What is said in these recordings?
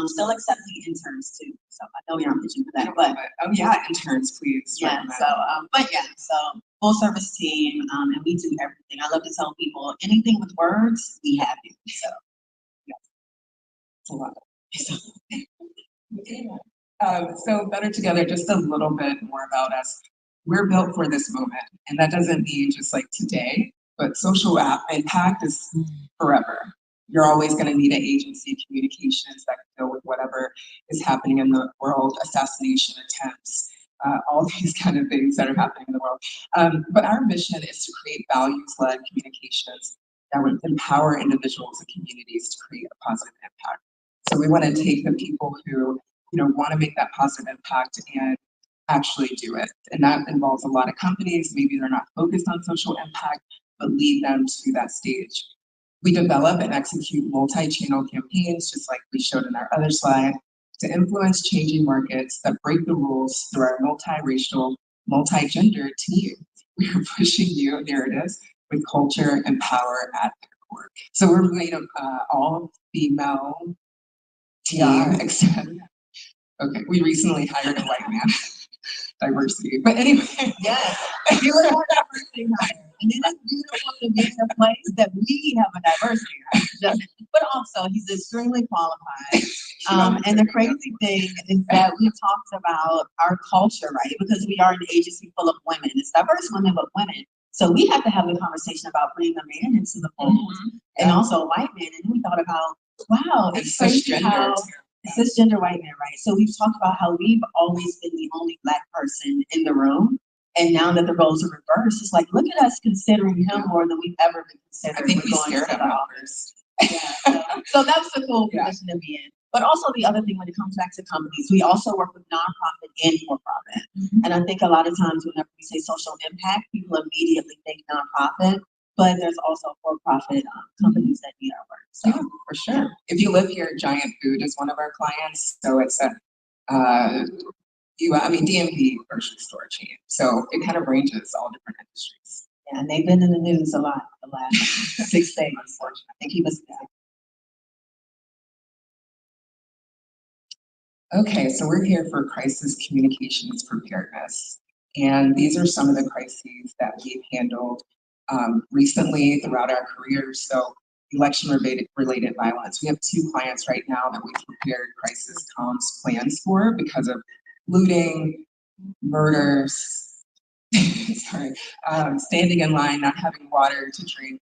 Still accepting interns too. So I know you're not pitching for that, but oh yeah, interns, please. yeah. So, but yeah, so full service team, and we do everything. I love to tell people anything with words, we have you. So yeah, it's a lot. So Better Together, just a little bit more about us. We're built for this moment, and that doesn't mean just like today, but social impact is forever. You're always going to need an agency, communications that can deal with whatever is happening in the world, assassination attempts, all these kind of things that are happening in the world. But our mission is to create values-led communications that would empower individuals and communities to create a positive impact. So we want to take the people who want to make that positive impact and actually do it. And that involves a lot of companies. Maybe they're not focused on social impact, but lead them to that stage. We develop and execute multi-channel campaigns, just like we showed in our other slide, to influence changing markets that break the rules through our multiracial, multi-gender team. We are pushing new narratives with culture and power at their core. So we're made of all female team, except okay, we recently hired a white man. Diversity. But anyway. yes, you are more diversity hire. And it is beautiful to be in a place that we have a diversity hire. But also he's extremely qualified. And the crazy thing is that we talked about our culture, right? Because we are an agency full of women. It's diverse women, but women. So we have to have the conversation about bringing a man into the fold and also a white man. And then we thought about, wow, it's crazy how cisgender white man, right? So we've talked about how we've always been the only Black person in the room. And now that the roles are reversed, it's like, look at us considering him more than we've ever been considered. I think we scared him first. Yeah, so that's a cool position to be in. But also the other thing when it comes back to companies, we also work with nonprofit and for-profit. And I think a lot of times whenever we say social impact, people immediately think nonprofit. But there's also for-profit companies that need our work. So yeah, for sure. If you live here, Giant Food is one of our clients. So it's a DMV grocery store chain. So it kind of ranges all different industries. Yeah, and they've been in the news a lot the last 6 days. Unfortunately, I think he was. Okay, so we're here for crisis communications preparedness. And these are some of the crises that we've handled recently throughout our careers. So election-related violence. We have 2 clients right now that we've prepared crisis comms plans for because of looting, murders, sorry, standing in line, not having water to drink.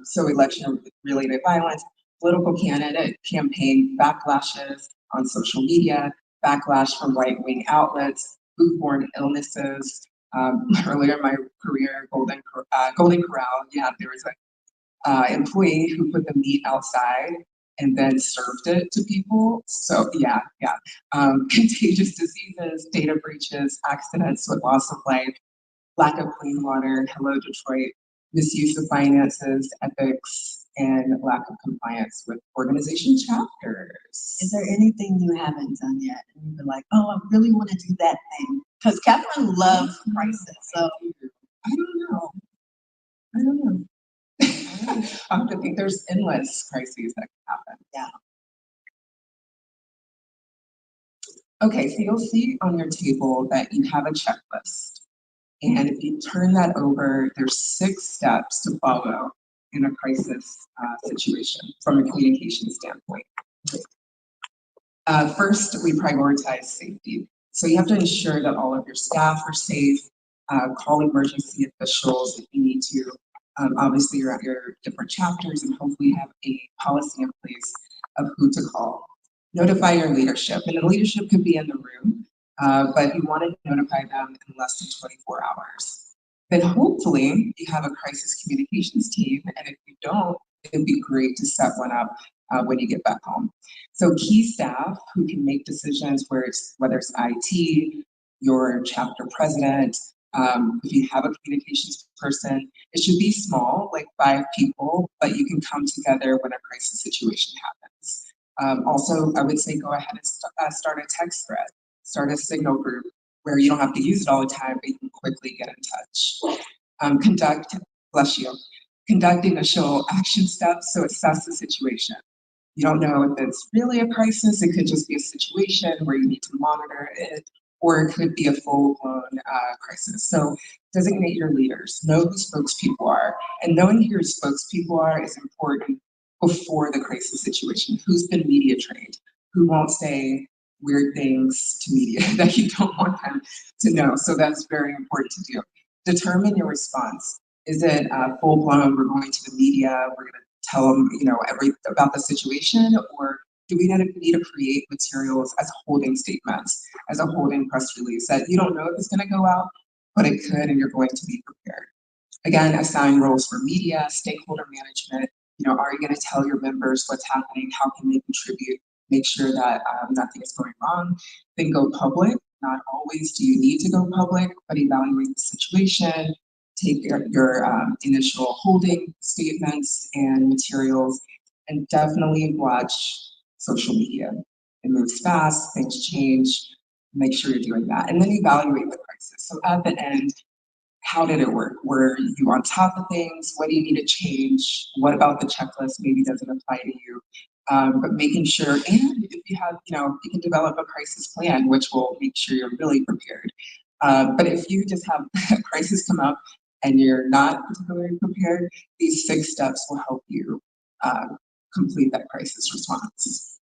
So election-related violence, political candidate campaign backlashes on social media, backlash from right-wing outlets, foodborne illnesses. Earlier in my career, Golden Corral, there was an employee who put the meat outside and then served it to people. So contagious diseases, data breaches, accidents with loss of life, lack of clean water, hello Detroit, misuse of finances, ethics, and lack of compliance with organization chapters. Is there anything you haven't done yet? And you've been like, oh, I really want to do that thing. Because Catherine loves crisis. So I don't know. I have to think there's endless crises that can happen. Yeah. Okay, so you'll see on your table that you have a checklist. And if you turn that over, there's 6 steps to follow in a crisis situation from a communication standpoint. First, we prioritize safety. So you have to ensure that all of your staff are safe, call emergency officials if you need to. Obviously, you're at your different chapters and hopefully have a policy in place of who to call. Notify your leadership, and the leadership could be in the room, but you want to notify them in less than 24 hours. Then hopefully you have a crisis communications team, and if you don't, it'd be great to set one up when you get back home. So key staff who can make decisions whether it's IT, your chapter president, if you have a communications person, it should be small, like 5 people, but you can come together when a crisis situation happens. Also, I would say go ahead and start a text thread, start a signal group where you don't have to use it all the time, but you can quickly get in touch. Conduct initial action steps, so assess the situation. You don't know if it's really a crisis. It could just be a situation where you need to monitor it, or it could be a full-blown crisis. So designate your leaders, know who spokespeople are, and knowing who your spokespeople are is important before the crisis situation. Who's been media trained? Who won't say weird things to media that you don't want them to know? So that's very important to do. Determine your response. Is it full-blown, we're going to the media, we're going to tell them, about the situation, or do we need to create materials as holding statements, as a holding press release that you don't know if it's going to go out, but it could, and you're going to be prepared. Again, assign roles for media, stakeholder management. Are you going to tell your members what's happening? How can they contribute? Make sure that nothing is going wrong. Then go public. Not always do you need to go public, but evaluate the situation. Take your initial holding statements and materials, and definitely watch social media. It moves fast, things change. Make sure you're doing that, and then evaluate the crisis. So at the end, how did it work? Were you on top of things? What do you need to change? What about the checklist maybe doesn't apply to you? But making sure, and if you have, you can develop a crisis plan, which will make sure you're really prepared. But if you just have a crisis come up and you're not particularly prepared, these 6 steps will help you complete that crisis response.